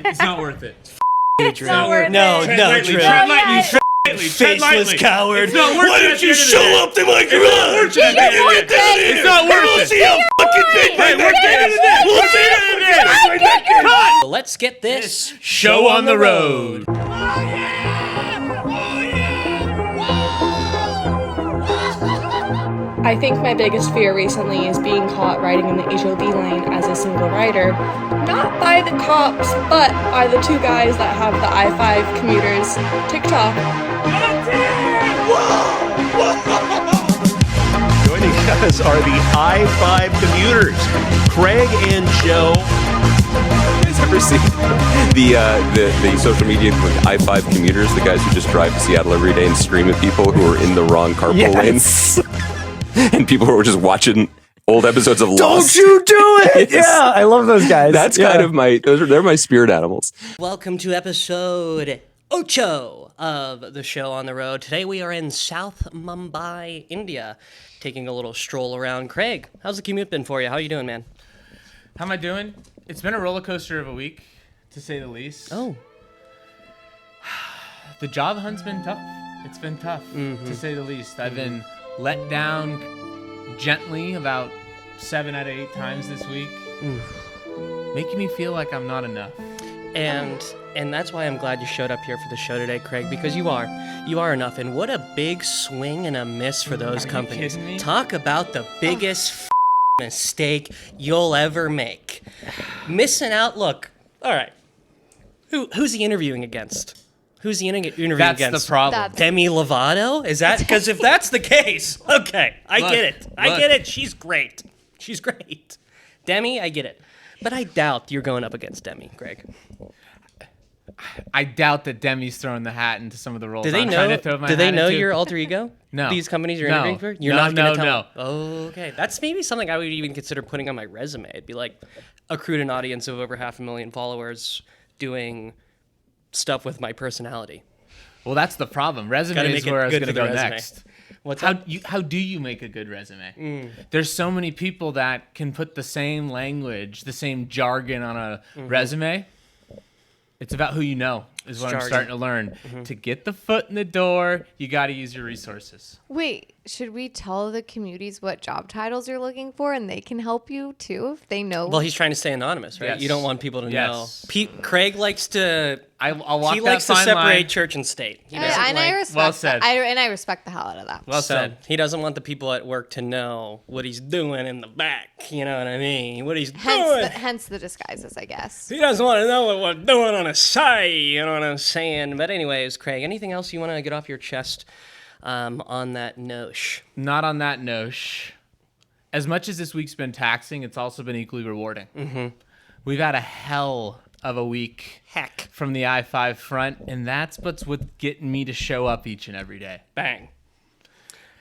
It's not worth it. It's not worth No, it. no, Drew. Tread lightly. Faceless coward. It's not worth Why it don't at the you end of the show day. up to my garage? Get down here. It's not worth it. See how fucking big my neck is. We'll see how big my neck is. Let's get this Show on the road. I think my biggest fear recently is being caught riding in the HOV lane as a single rider. Not by the cops, but by the two guys that have the I-5 commuters TikTok. Joining us are the I-5 commuters, Craig and Joe. You guys ever see the social media with I-5 commuters, the guys who just drive to Seattle every day and scream at people who are in the wrong carpool lanes? And people who are just watching old episodes of Lost. Don't you do it! Yes. Yeah, I love those guys. That's kind of they're my spirit animals. Welcome to episode Ocho of the Show on the Road. Today we are in South Mumbai, India, taking a little stroll around. Craig, how's the commute been for you? How are you doing, man? How am I doing? It's been a roller coaster of a week, to say the least. Oh. The job hunt's been tough. It's been tough, to say the least. I've been let down gently about 7 out of 8 times this week, making me feel like I'm not enough. And that's why I'm glad you showed up here for the show today, Craig, because you are enough. And what a big swing and a miss for those companies. Kidding me? Talk about the biggest mistake you'll ever make. Missing out. Look, all right. Who's he interviewing against? Who's he interviewing That's against? the problem. Demi Lovato? Is that? Because if that's the case, okay, I get it. I get it. She's great. She's great. Demi, I get it. But I doubt you're going up against Demi, Greg. I doubt that Demi's throwing the hat into some of the roles. Do they I'm know? trying to throw my Do they hat know into. your alter ego? No. These companies you're No. interviewing for? You're No, not going to no, tell. Oh, okay. That's maybe something I would even consider putting on my resume. It'd be like accrued an audience of over 500,000 followers, doing stuff with my personality. Well, that's the problem. Resume Gotta is make it where I was good going to for the go resume. next. What's How that? how do you make a good resume? There's so many people that can put the same language, the same jargon on a resume. It's about who you know, is what I'm Jargon. starting to learn. To get the foot in the door, you got to use your resources. Wait, should we tell the commuties what job titles you're looking for and they can help you too if they know? Well, he's trying to stay anonymous, right? Yes. You don't want people to Yes. know. Craig likes to. I'll walk He that likes to fine separate line. church and state. He doesn't and I like. respect Well said. that. I respect the hell out of that. Well said. He doesn't want the people at work to know what he's doing in the back. You know what I mean? What he's doing. Hence the disguises, I guess. He doesn't want to know what we're doing on the side. You know what I'm saying? But anyways, Craig, anything else you want to get off your chest on that nosh? Not on that nosh. As much as this week's been taxing, it's also been equally rewarding. We've had a hell of a week. Heck. From the I-5 front, and that's what's getting me to show up each and every day. Bang.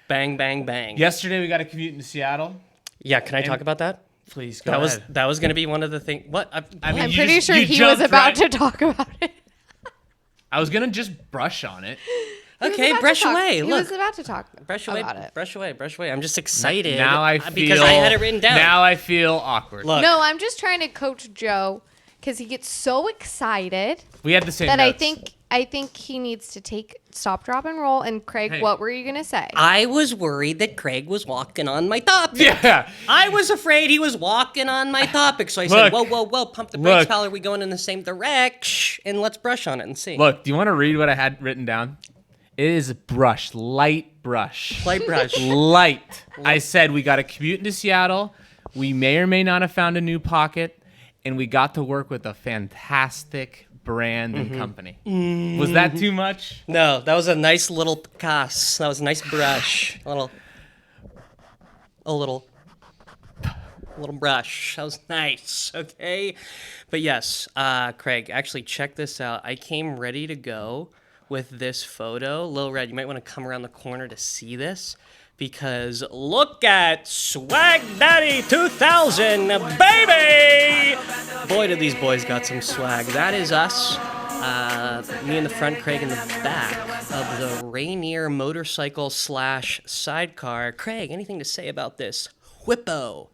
Bang, bang, bang. Yesterday, we got a commute into Seattle. Yeah, can I talk about that? Please, go ahead. That was going to be one of the things. What? I mean, I'm you pretty just- sure you he was jumped about right- to talk about it. I was going to just brush on it. He was Okay, about to brush talk- away. He Look. was about to talk Brush away, about it. brush away, brush away. I'm just excited. Now I feel... Because I had it written down. Now I feel awkward. Look. No, I'm just trying to coach Joe because he gets so excited We had the same that notes. I think he needs to stop, drop, and roll. And Craig, Hey. what were you gonna say? I was worried that Craig was walking on my topic. Yeah. I was afraid he was walking on my topic. So I said, Look. whoa, pump the brakes, Look. pal. Are we going in the same direction? And let's brush on it and see. Look, do you want to read what I had written down? It is brush, light brush. Light brush. Light. I said we got to commute into Seattle. We may or may not have found a new pocket, and we got to work with a fantastic brand and company. Was that too much? No, that was a nice little cast. That was a nice brush. A little brush. That was nice. Okay. But yes, Craig, actually check this out. I came ready to go with this photo. Lil Red, you might want to come around the corner to see this. Because look at Swag Daddy 2000, baby! Boy, did these boys got some swag. That is us. Me in the front, Craig in the back of the Rainier motorcycle / sidecar. Craig, anything to say about this whippo?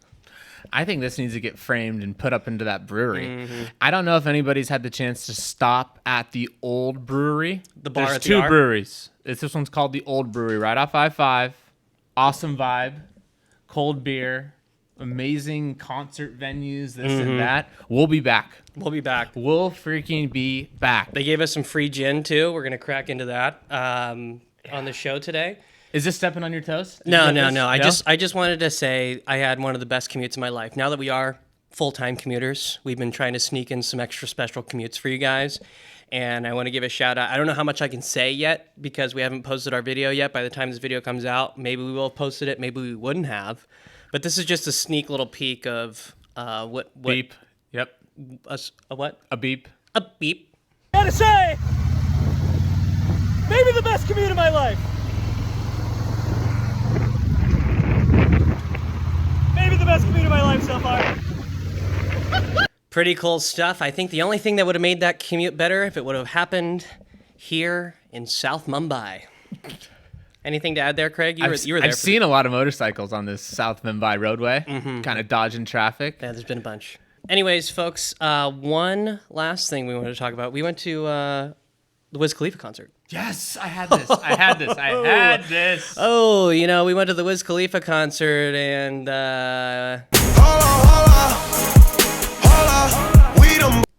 I think this needs to get framed and put up into that brewery. I don't know if anybody's had the chance to stop at the old brewery. The bar There's at the two R? breweries. This one's called the Old Brewery, right off I-5. Awesome vibe, cold beer, amazing concert venues, this and that. We'll be back. We'll be back. We'll freaking be back. They gave us some free gin too. We're gonna crack into that on the show today. Is this stepping on your toes? Did you No. get this? I just wanted to say I had one of the best commutes of my life. Now that we are full-time commuters, we've been trying to sneak in some extra special commutes for you guys. And I want to give a shout out. I don't know how much I can say yet because we haven't posted our video yet. By the time this video comes out, maybe we will have posted it, maybe we wouldn't have. But this is just a sneak little peek of what Beep. Yep. A what? A beep. A beep. Gotta say, maybe the best commute of my life. Maybe the best commute of my life so far. Pretty cool stuff. I think the only thing that would have made that commute better if it would have happened here in South Mumbai. Anything to add there, Craig? You were there. I've seen a lot of motorcycles on this South Mumbai roadway, kind of dodging traffic. Yeah, there's been a bunch. Anyways, folks, one last thing we wanted to talk about. We went to the Wiz Khalifa concert. Yes, I had this. I had this. Oh, we went to the Wiz Khalifa concert and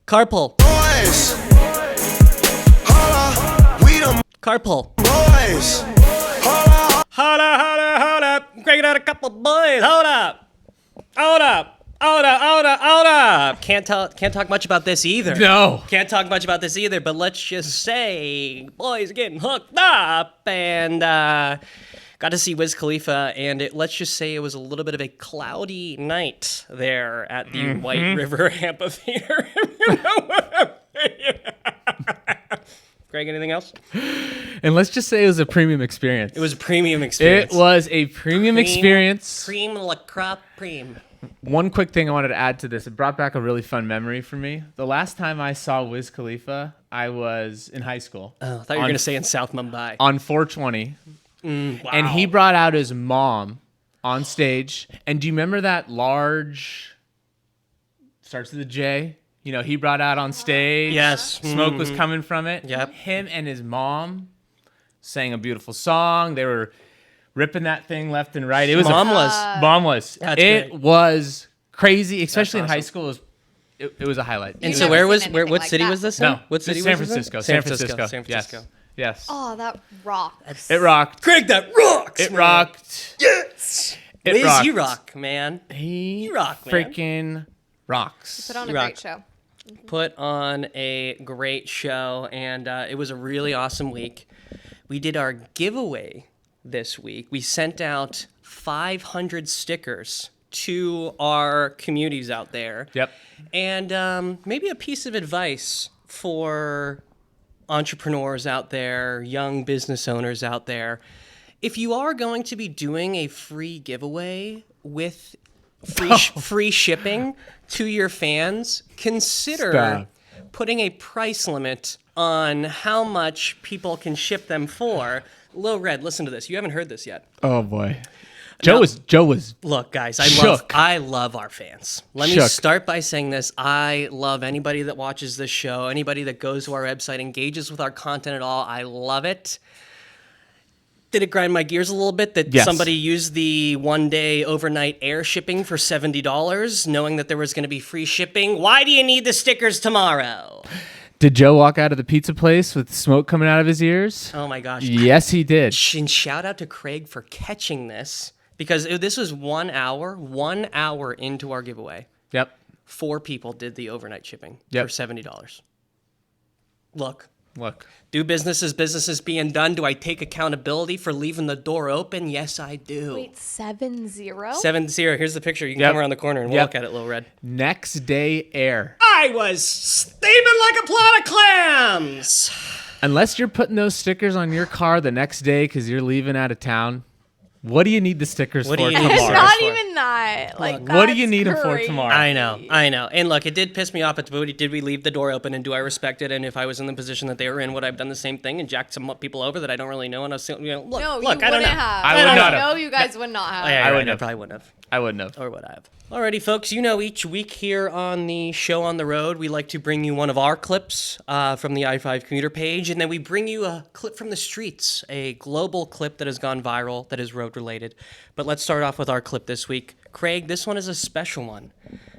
carpool. Carpool. Hold up. Cranking out a couple boys. Hold up. Can't talk much about this either. No. Can't talk much about this either, but let's just say boys are getting hooked up and got to see Wiz Khalifa, and let's just say it was a little bit of a cloudy night there at the White River Amphitheater. You know what I mean? Greg, anything else? And let's just say it was a premium experience. It was a premium experience. It was a premium experience. Cream la crop cream. One quick thing I wanted to add to this. It brought back a really fun memory for me. The last time I saw Wiz Khalifa, I was in high school. Oh, I thought you were going to say in South Mumbai. On 420. Wow. And he brought out his mom on stage. And do you remember that large, starts with a J? He brought out on stage. Yes. Smoke was coming from it. Yep. Him and his mom sang a beautiful song. They were ripping that thing left and right. It was Mom was. That's it great. was crazy, especially in awesome. high school. It was a highlight. And You've so never what seen anything city like was that. this in? No. What city San was this in? Francisco. San Francisco. Yes. Oh, that rocks. It rocked. Craig, that rocks. It man. rocked. Yes. It Wiz, rocked. you rock, man. He rock, man. freaking rocks. Put on a Rock. great show. Put on a great show, and it was a really awesome week. We did our giveaway this week. We sent out 500 stickers to our communities out there. Yep. And maybe a piece of advice for entrepreneurs out there, young business owners out there. If you are going to be doing a free giveaway with free shipping to your fans, consider Stop. putting a price limit on how much people can ship them for. Lil Red, listen to this. You haven't heard this yet. Oh boy. Joe was Look, guys, Shook. I love our fans. Let me Shook. start by saying this. I love anybody that watches this show, anybody that goes to our website, engages with our content at all. I love it. Did it grind my gears a little bit that Yes. somebody used the one-day overnight air shipping for $70, knowing that there was going to be free shipping? Why do you need the stickers tomorrow? Did Joe walk out of the pizza place with smoke coming out of his ears? Oh my gosh. Yes, he did. And shout out to Craig for catching this, because this was 1 hour into our giveaway. Yep. 4 people did the overnight shipping Yep. for $70. Look, Look. do business as business is being done. Do I take accountability for leaving the door open? Yes, I do. Wait, 7-0? 7-0. Here's the picture. You can Yep. come around the corner and we'll Yep. look at it, Lil Red. Next day air. I was steaming like a pot of clams. Unless you're putting those stickers on your car the next day because you're leaving out of town, what do you need the stickers What for do you need tomorrow? the Not stickers for? even that. Like, What do you that's need them for crazy. tomorrow? I know. And look, it did piss me off at the booty. Did we leave the door open, and do I respect it? And if I was in the position that they were in, would I have done the same thing and jacked some people over that I don't really know? And I was, look, No, you I don't wouldn't know. have. I would not have. No, you guys would not have. Yeah, I I wouldn't have. probably wouldn't have. I wouldn't have. Or would I have? Alrighty, folks, you know, each week here on the show on the road, we like to bring you one of our clips from the I-5 Commuter page, and then we bring you a clip from the streets, a global clip that has gone viral that is road-related. But let's start off with our clip this week. Craig, this one is a special one,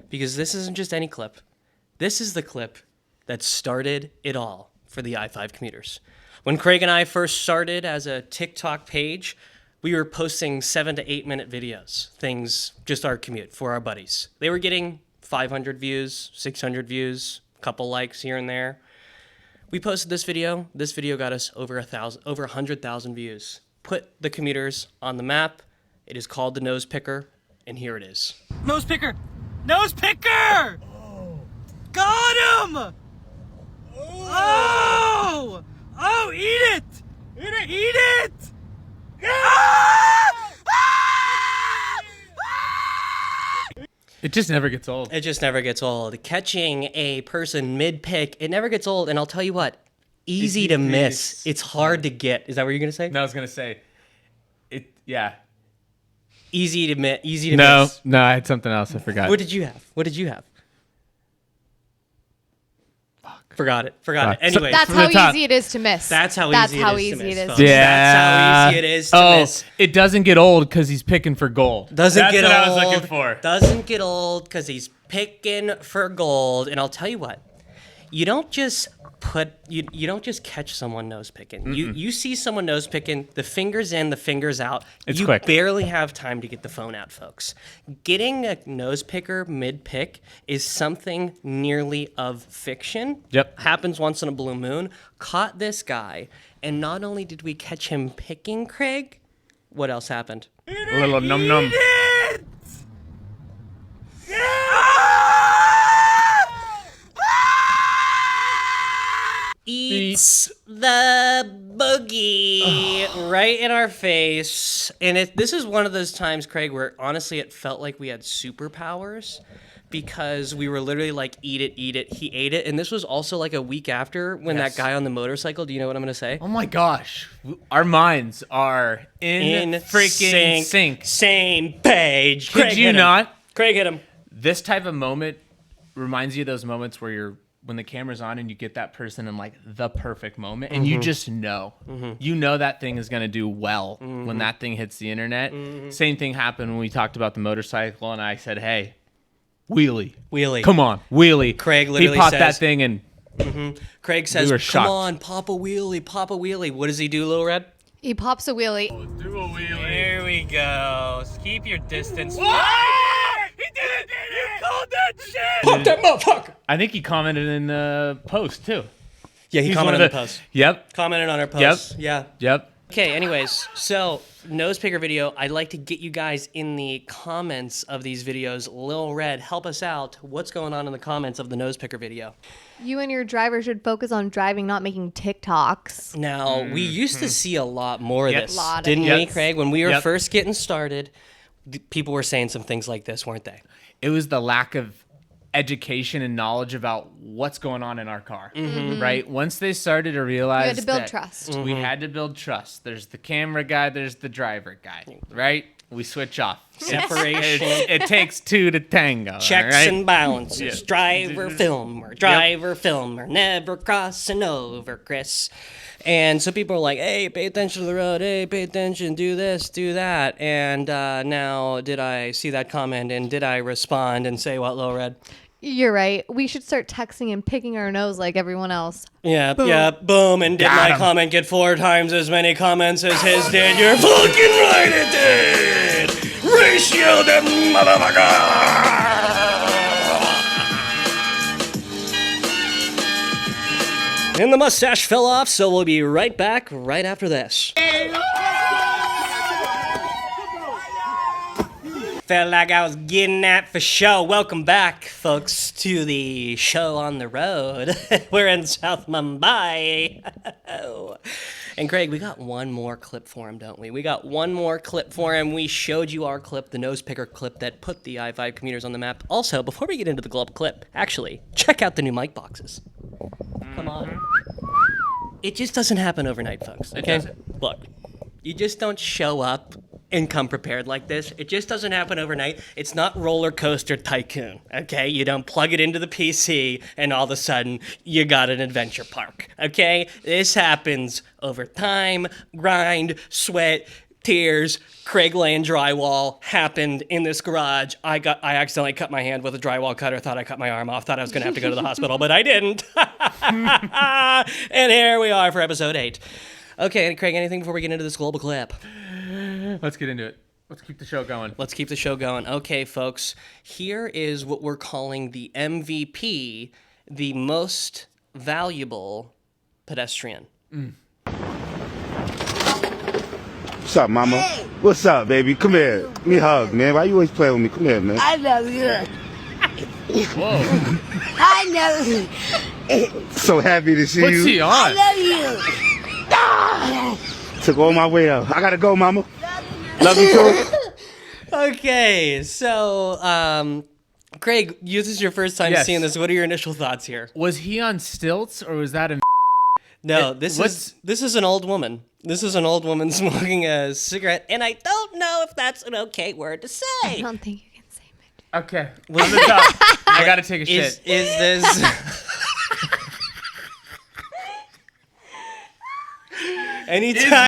because this isn't just any clip. This is the clip that started it all for the I-5 commuters. When Craig and I first started as a TikTok page, we were posting 7 to 8 minute videos, things, just our commute for our buddies. They were getting 500 views, 600 views, a couple likes here and there. We posted this video. This video got us over 100,000 views. Put the commuters on the map. It is called the Nose Picker, and here it is. Nose picker! Nose picker! Oh. Got him! Oh! Oh, eat it! Eat it! Eat it! It just never gets old. It just never gets old. Catching a person mid-pick, it never gets old. And I'll tell you what, easy to miss. It's hard to get. Is that what you're going to say? No, I was going to say, yeah. Easy to miss. No, I had something else. I forgot. What did you have? Forgot it. Anyway, That's from how the top. easy it is to miss. That's how That's easy how it is easy to miss, it is. folks. Yeah. That's how easy it is to miss. It doesn't get old because he's picking for gold. That's what I was looking for. Doesn't get old because he's picking for gold. And I'll tell you what, you don't just catch someone nose picking. You see someone nose picking, the fingers in, the fingers out. It's you quick. barely have time to get the phone out, folks. Getting a nose picker mid pick is something nearly of fiction. Yep. Happens once in a blue moon. Caught this guy, and not only did we catch him picking, Craig, what else happened? A little num num. Eats the boogie right in our face. And this is one of those times, Craig, where honestly it felt like we had superpowers because we were literally like, eat it, eat it. He ate it. And this was also like a week after when that guy on the motorcycle, do you know what I'm going to say? Oh my gosh. Our minds are in freaking sync. Same page. Could Craig you hit him. not? Craig hit him. This type of moment reminds you of those moments where when the camera's on and you get that person in like the perfect moment and you just know. You know that thing is going to do well when that thing hits the internet. Same thing happened when we talked about the motorcycle and I said, hey, wheelie. Come on, wheelie. Craig literally he popped says, that thing and Craig says, were come shocked. on, pop a wheelie. What does he do, Little Red? He pops a wheelie. do a wheelie. There we go. Keep your distance. He did it! You called that shit! Pop that motherfucker! I think he commented in the post too. Yeah, he He's commented one on of the post. Yep. Commented on our post. Yeah. Yep. Okay, anyways, so nose picker video. I'd like to get you guys in the comments of these videos. Lil Red, help us out. What's going on in the comments of the nose picker video? You and your driver should focus on driving, not making TikToks. Now, we used to see a lot more of Yep. this, Lot of didn't we, Yep. Craig? When we were Yep. first getting started, people were saying some things like this, weren't they? It was the lack of education and knowledge about what's going on in our car, right? Once they started to realize You had to build that trust. we had to build trust. There's the camera guy, there's the driver guy, right? We switch off. Separation. It takes two to tango. Checks right? and balances. Yeah. Driver filmer, never crossing over, Chris. And so people are like, hey, pay attention to the road. Hey, pay attention. Do this, do that. And now, did I see that comment and did I respond and say what, Low Red? You're right. We should start texting and picking our nose like everyone else. Yeah, boom. And did Got my him. comment get 4 times as many comments as his did? You're fucking right, it did. Ratio that motherfucker. And the mustache fell off, so we'll be right back right after this. Felt like I was getting that for show. Welcome back, folks, to the show on the road. We're in South Mumbai. And Craig, we got one more clip for him, don't we? We got one more clip for him. We showed you our clip, the nose picker clip that put the I-5 commuters on the map. Also, before we get into the global clip, actually, check out the new mic boxes. Come on. It just doesn't happen overnight, folks. Okay? Look, you just don't show up and come prepared like this. It just doesn't happen overnight. It's not Roller Coaster Tycoon, okay? You don't plug it into the PC and all of a sudden you got an adventure park, okay? This happens over time, grind, sweat, tears. Craig laying drywall happened in this garage. I accidentally cut my hand with a drywall cutter, thought I cut my arm off, thought I was gonna have to go to the hospital, but I didn't. And here we are for episode 8. Okay, Craig, anything before we get into this global clip? Let's get into it. Let's keep the show going. Let's keep the show going. Okay, folks, here is what we're calling the MVP, the most valuable pedestrian. What's up, mama? Hey. What's up, baby? Come here. Give me a hug, man. Why you always playing with me? Come here, man. I love you. Whoa. I love you. So happy to see you. What's he on? I love you. Took all my weight out. I gotta go, mama. Love you too. Okay, so, Craig, this is your first time Yes. seeing this. What are your initial thoughts here? Was he on stilts or was that a... No, this is an old woman. This is an old woman smoking a cigarette, and I don't know if that's an okay word to say. I don't think you can say midget. Okay. On the top. I gotta take a shit. Is this... Anytime...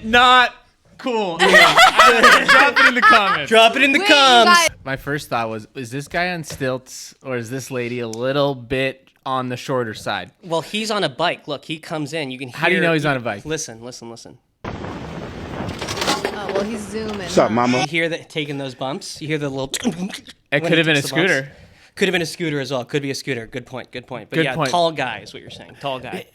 Not cool. Drop it in the comments. Drop it in the Wait, comments. you guys- My first thought was, is this guy on stilts or is this lady a little bit on the shorter side? Well, he's on a bike. Look, he comes in. You can hear... How do you know he's on a bike? Listen. Oh, well, he's zooming. What's up, mama? You hear that taking those bumps? You hear the little... It could have been a scooter. Could have been a scooter as well. Could be a scooter. Good point. But Good yeah, point. tall guy is what you're saying. Tall guy.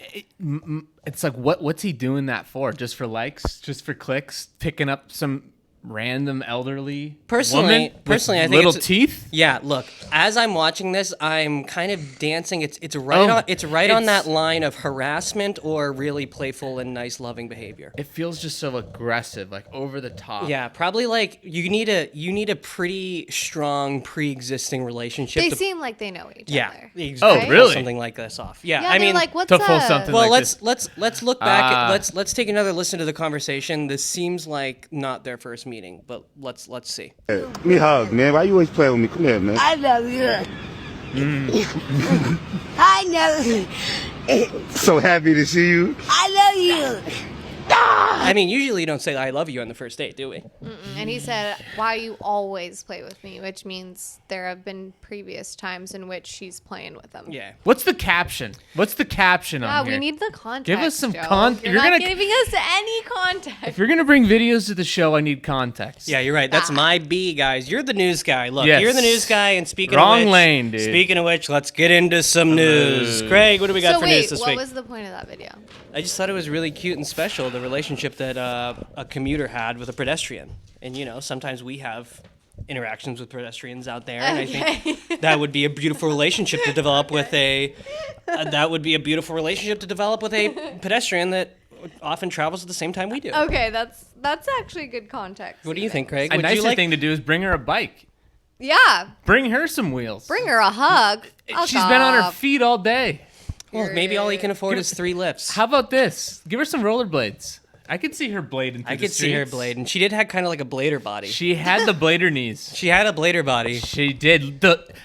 It's like, what's he doing that for? Just for likes? Just for clicks? Picking up some random elderly woman with I think little it's, teeth? Yeah, look, as I'm watching this, I'm kind of dancing. It's right on that line of harassment or really playful and nice loving behavior. It feels just so aggressive, like over the top. Yeah, probably like you need a pretty strong pre-existing relationship. They to, seem like they know each yeah. other. Exactly. Oh, really? Something like this off. Yeah, Yeah, I they're mean, like, what's to pull up? something well, like this. let's look back. Let's take another listen to the conversation. This seems like not their first meeting, but let's see. Give me a hug, man. Why you always playing with me? Come here, man. I love you. I love you. So happy to see you. I love you. I mean, usually you don't say "I love you" on the first date, do we? And he said, why you always play with me, which means there have been previous times in which she's playing with him. Yeah. What's the caption? What's the caption Yeah, on here? we need the context. Give us some Joe. context. You're not giving us any context. If you're gonna bring videos to the show, I need context. Yeah, you're right. That's my B, guys. You're the news guy. Look, Yes. you're the news guy, and speaking Wrong of which, lane, dude. Speaking of which, let's get into some news. Craig, what do we got So for wait, news this what week? was the point of that video? I just thought it was really cute and special, the relationship that a commuter had with a pedestrian. And, you know, sometimes we have interactions with pedestrians out there, and I think that would be a beautiful relationship to develop with a pedestrian that often travels at the same time we do. Okay, that's actually good context. What do you think, Craig? A Would nicer you like thing to do is bring her a bike. Yeah, Bring her some wheels. bring her a hug. She's been on her feet all day. Well, maybe all he can afford is 3 lifts. How about this? Give her some rollerblades. I could see her blading. I could see her blade, and she did have kind of like a blader body. She had the blader knees. She had a blader body. She did.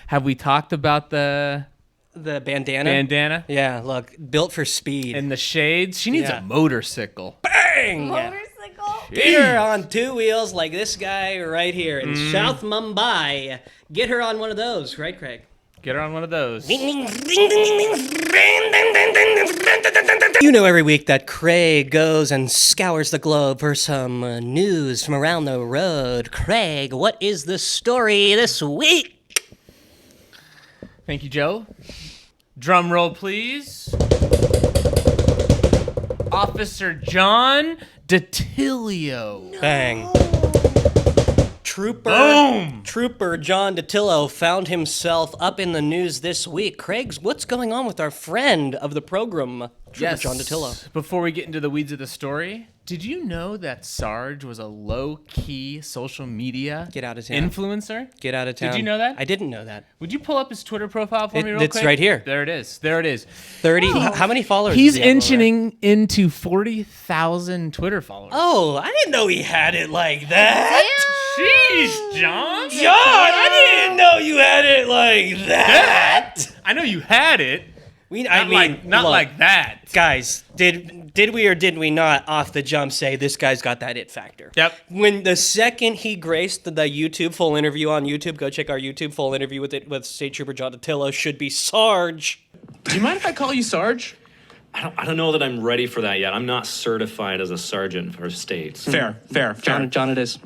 Have we talked about the bandana? bandana Yeah, look, built for speed. and the shades? She needs Yeah. a motorcycle. Bang! Motorcycle? Get her on 2 wheels like this guy right here in South Mumbai. Get her on one of those, right, Craig? Get her on one of those. You know, every week that Craig goes and scours the globe for some news from around the road. Craig, what is the story this week? Thank you, Joe. Drum roll, please. Officer John DeTilio. Bang. Trooper John DeTillo found himself up in the news this week. Craig, what's going on with our friend of the program, Trooper John DeTillo? Before we get into the weeds of the story, did you know that Sarge was a low-key social media influencer? Get out of town. Did you know that? I didn't know that. Would you pull up his Twitter profile for me real quick? It's right here. There it is. There it is. 30. How many followers? He's inching into 40,000 Twitter followers. Oh, I didn't know he had it like that. Jeez, John. I didn't know you had it like that. I know you had it. Not like that. Guys, did we or did we not off the jump say this guy's got that it factor? Yep. When the second he graced the YouTube full interview on YouTube, go check our YouTube full interview with State Trooper John DeTillo, should be Sarge. Do you mind if I call you Sarge? I don't know that I'm ready for that yet. I'm not certified as a sergeant for states. Fair. John, it is.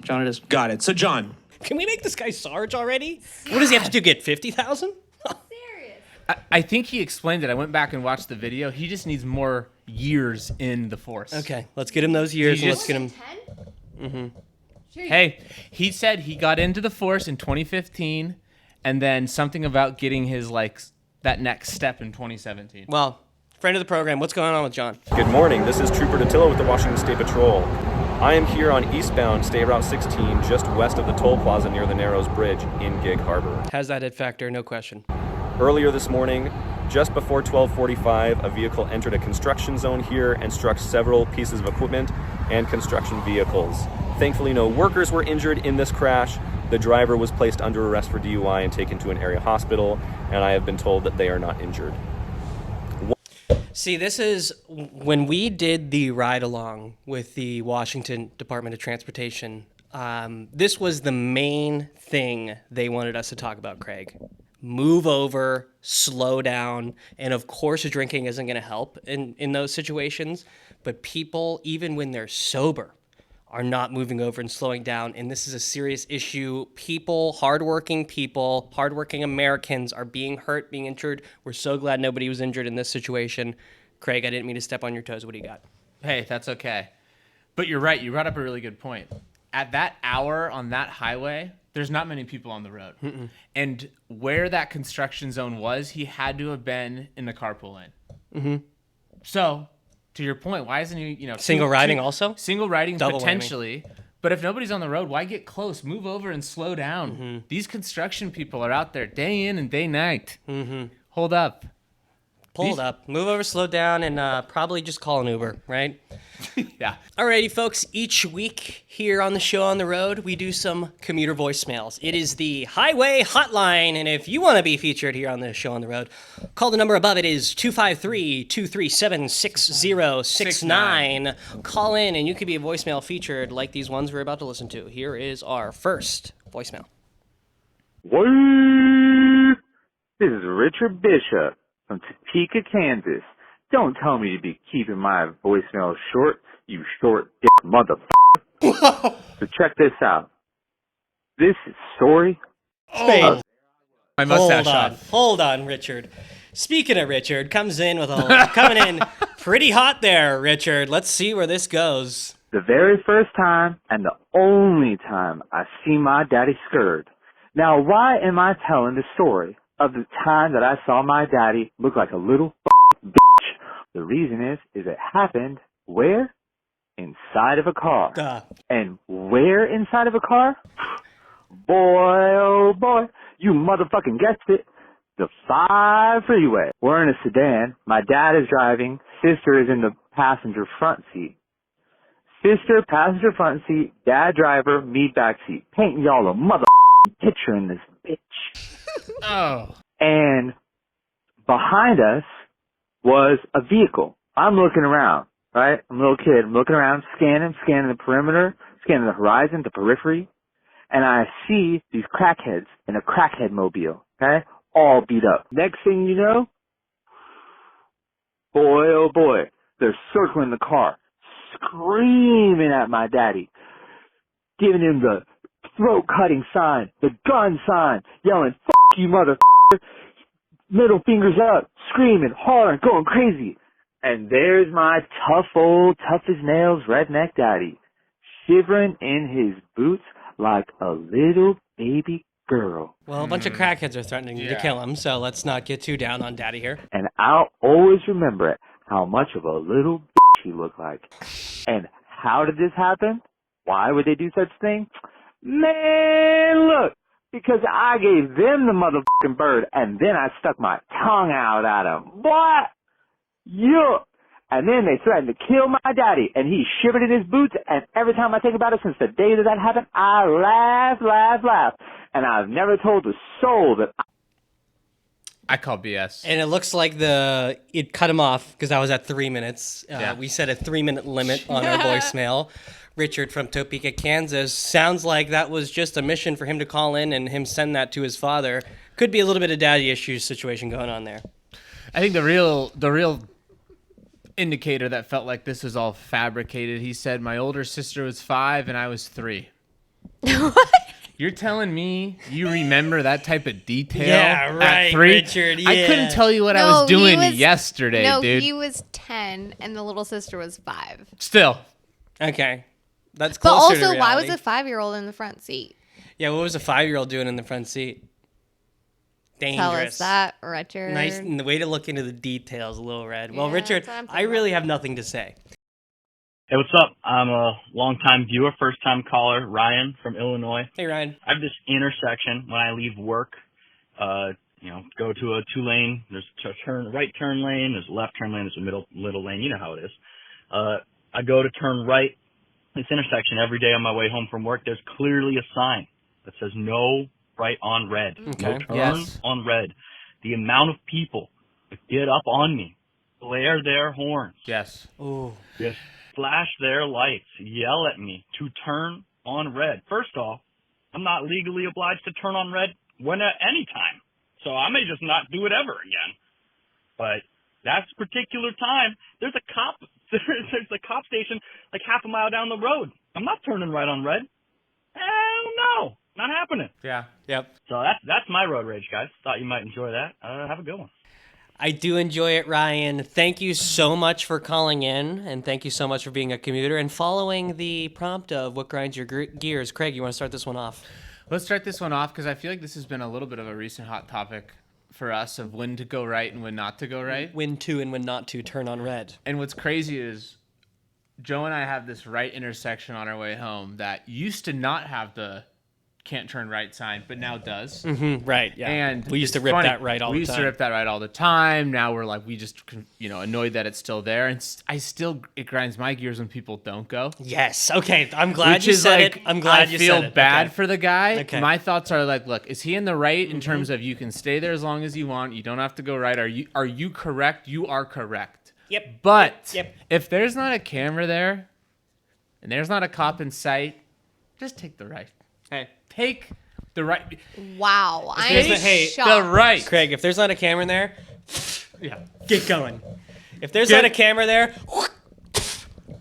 Got it. So, John. Can we make this guy Sarge already? What does he have to do, get 50,000? I think he explained it. I went back and watched the video. He just needs more years in the force. Okay, let's get him those years. Let's get him. 10? Hey, he said he got into the force in 2015, and then something about getting his that next step in 2017. Well, friend of the program, what's going on with John? Good morning. This is Trooper DeTillo with the Washington State Patrol. I am here on eastbound State Route 16, just west of the toll plaza near the Narrows Bridge in Gig Harbor. Has that it factor, no question. Earlier this morning, just before 12:45, a vehicle entered a construction zone here and struck several pieces of equipment and construction vehicles. Thankfully, no workers were injured in this crash. The driver was placed under arrest for DUI and taken to an area hospital, and I have been told that they are not injured. See, this is when we did the ride along with the Washington Department of Transportation. This was the main thing they wanted us to talk about, Craig. Move over, slow down, and of course drinking isn't going to help in those situations, but people, even when they're sober, are not moving over and slowing down, and this is a serious issue. Hardworking Americans are being hurt, being injured. We're so glad nobody was injured in this situation. Craig, I didn't mean to step on your toes. What do you got? Hey, that's okay. But you're right. You brought up a really good point. At that hour on that highway, there's not many people on the road. Mm-mm. And where that construction zone was, he had to have been in the carpool lane. Mm-hmm. So, to your point, why isn't he, single riding also? Single riding Double potentially. Whammy. But if nobody's on the road, why get close? Move over and slow down. Mm-hmm. These construction people are out there day in and day night. Mm-hmm. Hold up. Hold up. Move over, slow down, and probably just call an Uber, right? Yeah. Alrighty, folks. Each week here on the show on the road, we do some commuter voicemails. It is the Highway Hotline, and if you want to be featured here on the show on the road, call the number above. It is 253-237-6069. Call in, and you could be a voicemail featured like these ones we're about to listen to. Here is our first voicemail. What? This is Richard Bishop from Topeka, Kansas. Don't tell me to be keeping my voicemail short, you short dick motherfucker. So check this out. This story. My mustache Hold on, Richard. Speaking of Richard, coming in pretty hot there, Richard. Let's see where this goes. The very first time and the only time I see my daddy skirt. Now, why am I telling the story of the time that I saw my daddy look like a little bitch? The reason is it happened where? Inside of a car. Duh. And where inside of a car? Boy, oh boy, you motherfucking guessed it. The 5 freeway. We're in a sedan. My dad is driving. Sister is in the passenger front seat. Sister, passenger front seat. Dad, driver. Me, back seat. Painting y'all a motherfucking picture in this bitch. Oh. And behind us was a vehicle. I'm looking around, right? I'm a little kid. I'm looking around, scanning the perimeter, scanning the horizon, the periphery, and I see these crackheads in a crackhead mobile, okay? All beat up. Next thing you know, boy, oh boy, they're circling the car, screaming at my daddy, giving him the throat-cutting sign, the gun sign, yelling, "F*** you, motherfucker," middle fingers up, screaming, hollering, going crazy. And there's my tough as nails redneck daddy, shivering in his boots, like a little baby girl. Well, a bunch of crackheads are threatening to kill him, so let's not get too down on Daddy here. And I'll always remember it, how much of a little bitch he looked like. And how did this happen? Why would they do such thing? Man, look, because I gave them the motherfucking bird, and then I stuck my tongue out at them. Boy, yuck. And then they threatened to kill my daddy, and he shivered in his boots, and every time I think about it since the day that happened, I laugh. And I've never told a soul that I call BS. And it looks like it cut him off because I was at 3 minutes. We set a 3-minute limit on our voicemail. Richard from Topeka, Kansas. Sounds like that was just a mission for him to call in and him send that to his father. Could be a little bit of daddy issues situation going on there. I think the real indicator that felt like this was all fabricated, he said my older sister was 5 and I was 3. What? You're telling me you remember that type of detail at 3? Richard, I couldn't tell you what I was doing yesterday, dude. No, he was 10 and the little sister was 5. Still. Okay. That's But closer to also, reality. why was a 5-year-old in the front seat? Yeah, what was a 5-year-old doing in the front seat? Dangerous. Tell us that, Richard. Nice, and the way to look into the details, Little Red. Well, Yeah, Richard, that's what I'm I really have nothing to say. Hey, what's up? I'm a longtime viewer, first-time caller, Ryan from Illinois. Hey, Ryan. I have this intersection when I leave work. Go to a 2-lane. There's a right turn lane. There's a left turn lane. There's a middle lane. You know how it is. I go to turn right. This intersection every day on my way home from work. There's clearly a sign that says "No right on red." Okay. No turn on red. The amount of people that get up on me, blare their horns. Yes. Ooh. Yes. Flash their lights, yell at me to turn on red. First off, I'm not legally obliged to turn on red at any time, so I may just not do it ever again. But that particular time, there's a cop station like half a mile down the road. I'm not turning right on red. Hell no, not happening. Yeah. Yep. So that's my road rage, guys. Thought you might enjoy that. Have a good one. I do enjoy it, Ryan. Thank you so much for calling in, and thank you so much for being a commuter and following the prompt of what grinds your gears. Craig, you want to start this one off? Let's start this one off because I feel like this has been a little bit of a recent hot topic for us of when to go right and when not to go right. When to and when not to turn on red. And what's crazy is Joe and I have this right intersection on our way home that used to not have the can't turn right sign, but now does. Mm-hmm, right, yeah. And we used to rip that right all the time. We used to rip that right all the time. Now we're like, we just, annoyed that it's still there. And it grinds my gears when people don't go. Yes. Okay. I'm glad you said it. I'm glad you said it. I feel bad for the guy. Okay. My thoughts are like, look, is he in the right in terms of you can stay there as long as you want? You don't have to go right. Are you correct? You are correct. Yep. But if there's not a camera there and there's not a cop in sight, just take the right. Hey. Take the right. Wow. I'm shocked. The right. Craig, if there's not a camera there, get going. If there's not a camera there,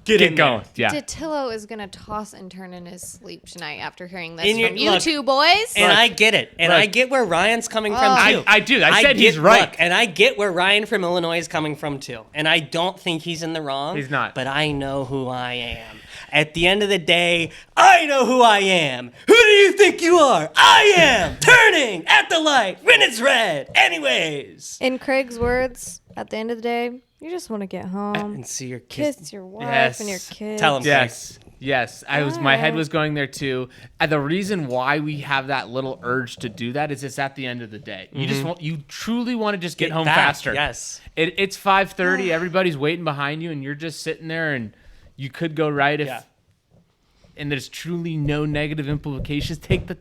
get going. Yeah. Datillo is going to toss and turn in his sleep tonight after hearing this In your- from you look, two boys. And I get it. And I get where Ryan's coming from, too. I do. I said he's right. Look, and I get where Ryan from Illinois is coming from, too. And I don't think he's in the wrong. He's not. But I know who I am. At the end of the day, I know who I am. Who do you think you are? I am turning at the light when it's red. Anyways. In Craig's words, at the end of the day, you just want to get home And see your kids. kiss your wife and your kids. Tell him, Yes. Yes. My head was going there too. The reason why we have that little urge to do that is it's at the end of the day. You truly want to just get home back, faster. yes. It's 5:30. Everybody's waiting behind you and you're just sitting there and you could go right and there's truly no negative implications. Take the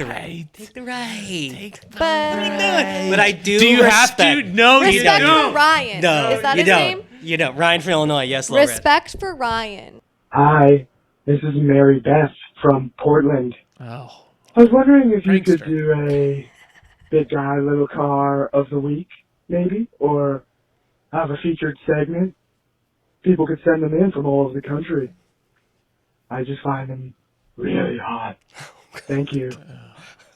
right. Take the right. But I do. Do you respect, have to? No, you respect don't. for Ryan. No, Is that you his don't. name? You don't. Ryan from Illinois. Yes, Lil Red. Respect for Ryan. Hi, this is Mary Beth from Portland. Oh. I was wondering if you could Prankster. do a big guy, little car of the week, maybe, or have a featured segment. People could send them in from all over the country. I just find them really hot. Thank you.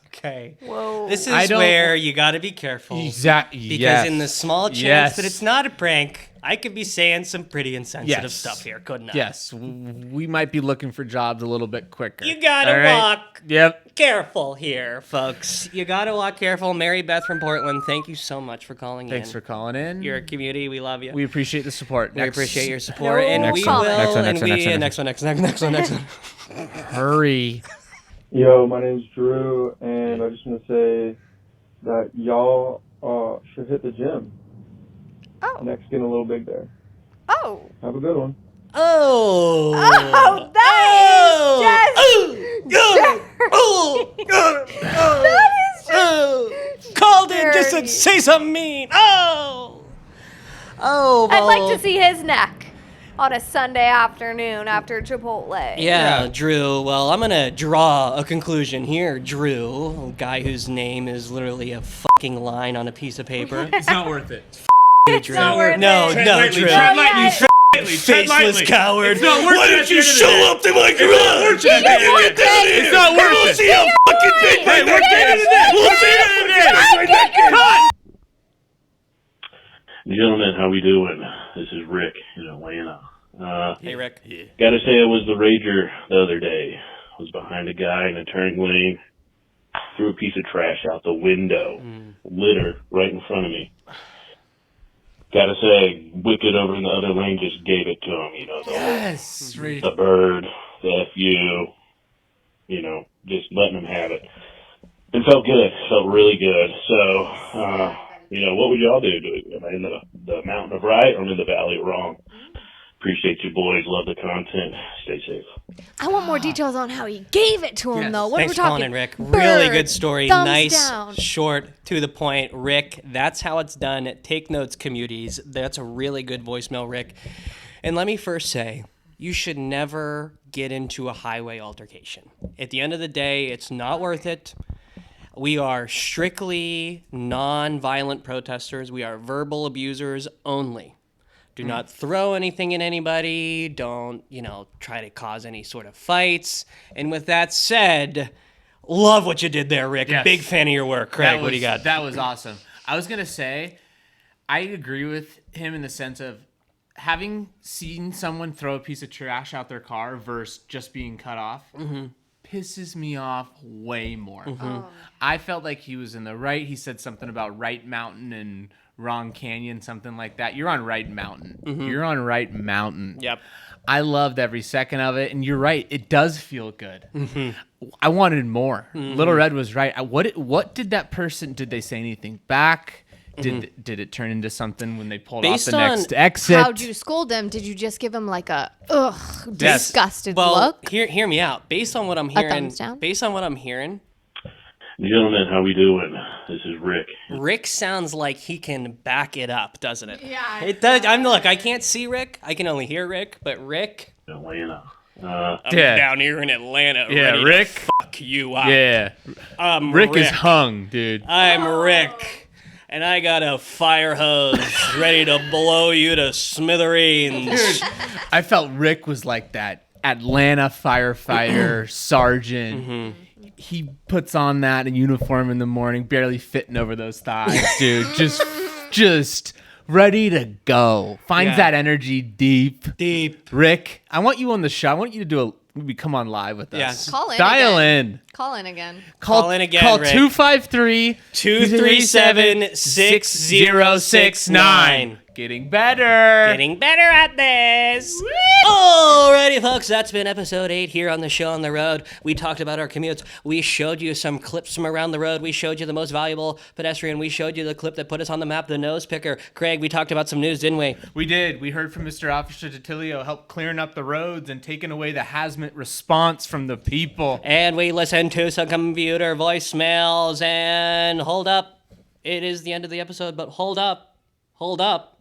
Okay. Whoa. This is where you got to be careful. Exactly. Because in the small chance that it's not a prank, I could be saying some pretty insensitive Yes. stuff here, couldn't I? Yes, we might be looking for jobs a little bit quicker. You gotta All right? walk Yep. careful here, folks. You gotta walk careful. Mary Beth from Portland, thank you so much for calling in. Thanks for calling in. You're a community. We love you. We appreciate the support. We appreciate your support, and Next we one. will. Next one, and next one, we next one, next one. Hurry. Yo, my name's Drew, and I just want to say that y'all should hit the gym. Oh. Neck's getting a little big there. Oh. Have a good one. Oh. Oh, that is just called in just to say something mean. Oh. I'd like to see his neck on a Sunday afternoon after Chipotle. Yeah, Drew. Well, I'm going to draw a conclusion here, Drew. A guy whose name is literally a fucking line on a piece of paper. It's not worth it. Drew. not worth no, it. no, Drew. Tread lightly. You Tread faceless lightly. coward. It's not worth Why it don't at the you end of the show day. up to my It's not worth garage? it at the end of the day. It's not worth it. We'll see how fucking big my Hey, neck is. we'll see it in the day. Cut. Gentlemen, how we doing? This is Rick in Atlanta. Hey, Rick. Gotta say I was the rager the other day. I was behind a guy in a turning lane, threw a piece of trash out the window, litter right in front of me. Gotta say, Wicked over in the other lane just gave it to him, you know, the bird, the FU, you know, just letting him have it. It felt good, felt really good. So, you know, what would y'all do? Am I in the mountain of right or am I in the valley of wrong? Appreciate you boys, love the content, stay safe. I want more details on how he gave it to him, though. What Thanks are for we calling talking? in, Rick. Bird, Really good story. thumbs Nice, down. short, to the point. Rick, that's how it's done. Take notes, commuties. That's a really good voicemail, Rick. And let me first say, you should never get into a highway altercation. At the end of the day, it's not worth it. We are strictly non-violent protesters. We are verbal abusers only. Do not throw anything at anybody. Don't, try to cause any sort of fights. And with that said, love what you did there, Rick. Yes. Big fan of your work. Craig, what do you got? That was awesome. I was going to say, I agree with him in the sense of having seen someone throw a piece of trash out their car versus just being cut off pisses me off way more. I felt like he was in the right. He said something about Right Mountain and Wrong Canyon, something like that. You're on Right Mountain. You're on Right Mountain. Yep. I loved every second of it, and you're right. It does feel good. I wanted more. Little Red was right. What did that person? Did they say anything back? Did it turn into something when they pulled off the next exit? How'd you scold him? Did you just give him like a disgusted look? Hear me out. Based on what I'm A hearing, thumbs down? Gentlemen, how we doing? This is Rick. Rick sounds like he can back it up, doesn't it? Yeah. It does. Look, I can't see Rick. I can only hear Rick. But Rick, Atlanta. I'm down here in Atlanta. Yeah, ready Rick. To fuck you up. Yeah. I'm Rick is hung, dude. I'm Rick, and I got a fire hose ready to blow you to smithereens. Dude, I felt Rick was like that Atlanta firefighter sergeant. He puts on that uniform in the morning, barely fitting over those thighs, dude. Just ready to go. Finds that energy deep. Rick, I want you on the show. I want you to do come on live with us. Call in. Dial again. in. Call in again. Call in again, Call Rick. 253-237-6069. Getting better. Getting better at this. Alrighty, folks, that's been episode 8 here on the show on the road. We talked about our commutes. We showed you some clips from around the road. We showed you the most valuable pedestrian. We showed you the clip that put us on the map, the nose picker. Craig, we talked about some news, didn't we? We did. We heard from Mr. Officer Titilio help clearing up the roads and taking away the hazmat response from the people. And we listened to some computer voicemails. And hold up. It is the end of the episode, but hold up. Hold up.